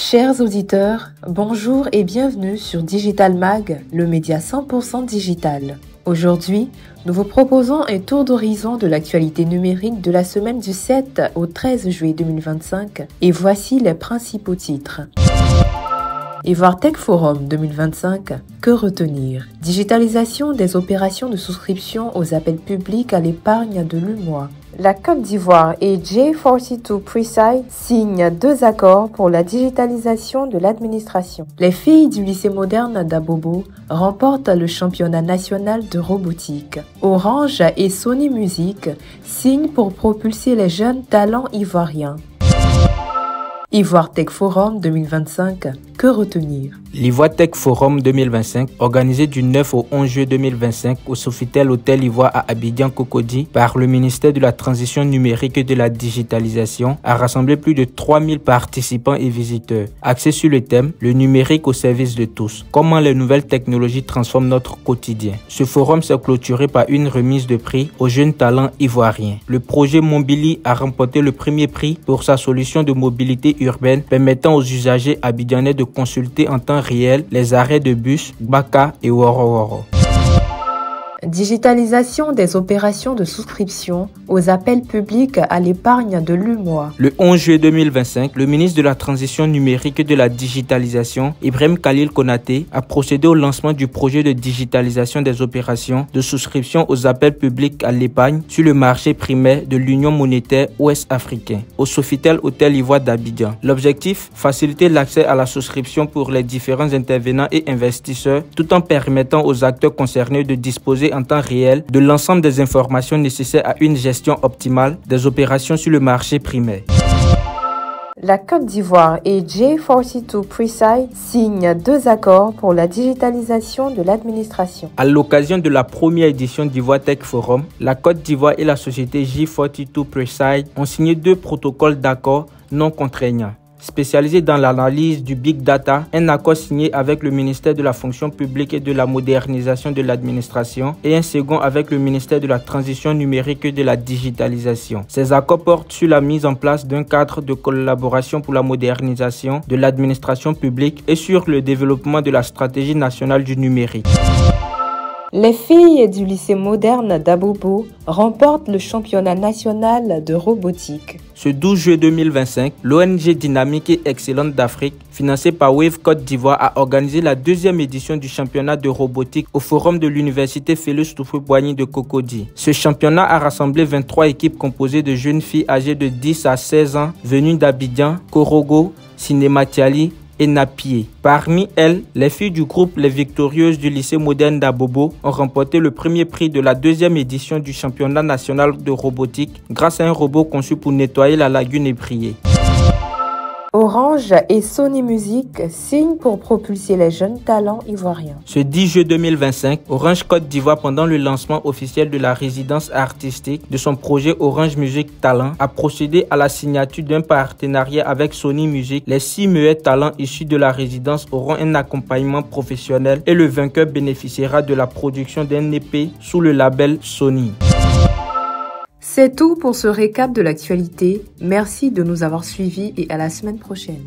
Chers auditeurs, bonjour et bienvenue sur Digital Mag, le média 100% digital. Aujourd'hui, nous vous proposons un tour d'horizon de l'actualité numérique de la semaine du 7 au 13 juillet 2025 et voici les principaux titres. Ivoire Tech Forum 2025, que retenir? Digitalisation des opérations de souscription aux appels publics à l'épargne de l'UMOA. La Côte d'Ivoire et J42 Preside signent 2 accords pour la digitalisation de l'administration. Les filles du lycée moderne d'Abobo remportent le championnat national de robotique. Orange et Sony Music signent pour propulser les jeunes talents ivoiriens. Ivoire Tech Forum 2025, que retenir? L'Ivoire Tech Forum 2025, organisé du 9 au 11 juillet 2025 au Sofitel Hôtel Ivoire à Abidjan Cocody par le ministère de la Transition numérique et de la digitalisation, a rassemblé plus de 3000 participants et visiteurs. Axé sur le thème « Le numérique au service de tous », comment les nouvelles technologies transforment notre quotidien. Ce forum s'est clôturé par une remise de prix aux jeunes talents ivoiriens. Le projet Mobili a remporté le premier prix pour sa solution de mobilité urbaine permettant aux usagers abidjanais de consulter en temps réel les arrêts de bus, Baka et Woro. Digitalisation des opérations de souscription aux appels publics à l'épargne de l'UMOA. Le 11 juillet 2025, le ministre de la Transition numérique et de la digitalisation, Ibrahim Khalil Konaté, a procédé au lancement du projet de digitalisation des opérations de souscription aux appels publics à l'épargne sur le marché primaire de l'Union monétaire ouest-africain, au Sofitel Hôtel Ivoire d'Abidjan. L'objectif, faciliter l'accès à la souscription pour les différents intervenants et investisseurs, tout en permettant aux acteurs concernés de disposer en temps réel de l'ensemble des informations nécessaires à une gestion optimale des opérations sur le marché primaire. La Côte d'Ivoire et J42 Preside signent 2 accords pour la digitalisation de l'administration. À l'occasion de la première édition d'Ivoire Tech Forum, la Côte d'Ivoire et la société J42 Preside ont signé 2 protocoles d'accord non contraignants. Spécialisé dans l'analyse du Big Data, un accord signé avec le ministère de la Fonction publique et de la modernisation de l'administration et un second avec le ministère de la Transition numérique et de la digitalisation. Ces accords portent sur la mise en place d'un cadre de collaboration pour la modernisation de l'administration publique et sur le développement de la stratégie nationale du numérique. Les filles du lycée moderne d'Abobo remportent le championnat national de robotique. Ce 12 juillet 2025, l'ONG Dynamique et Excellente d'Afrique, financée par Wave Côte d'Ivoire, a organisé la 2e édition du championnat de robotique au forum de l'université Félix Houphouët-Boigny de Cocody. Ce championnat a rassemblé 23 équipes composées de jeunes filles âgées de 10 à 16 ans venues d'Abidjan, Korogo, Sinématiali et Napié. Parmi elles, les filles du groupe Les Victorieuses du lycée moderne d'Abobo ont remporté le premier prix de la 2e édition du championnat national de robotique grâce à un robot conçu pour nettoyer la lagune ébriée. Orange et Sony Music signent pour propulser les jeunes talents ivoiriens. Ce 10 juillet 2025, Orange Côte d'Ivoire, pendant le lancement officiel de la résidence artistique de son projet Orange Music Talent, a procédé à la signature d'un partenariat avec Sony Music. Les 6 meilleurs talents issus de la résidence auront un accompagnement professionnel et le vainqueur bénéficiera de la production d'un EP sous le label Sony. C'est tout pour ce récap de l'actualité. Merci de nous avoir suivis et à la semaine prochaine.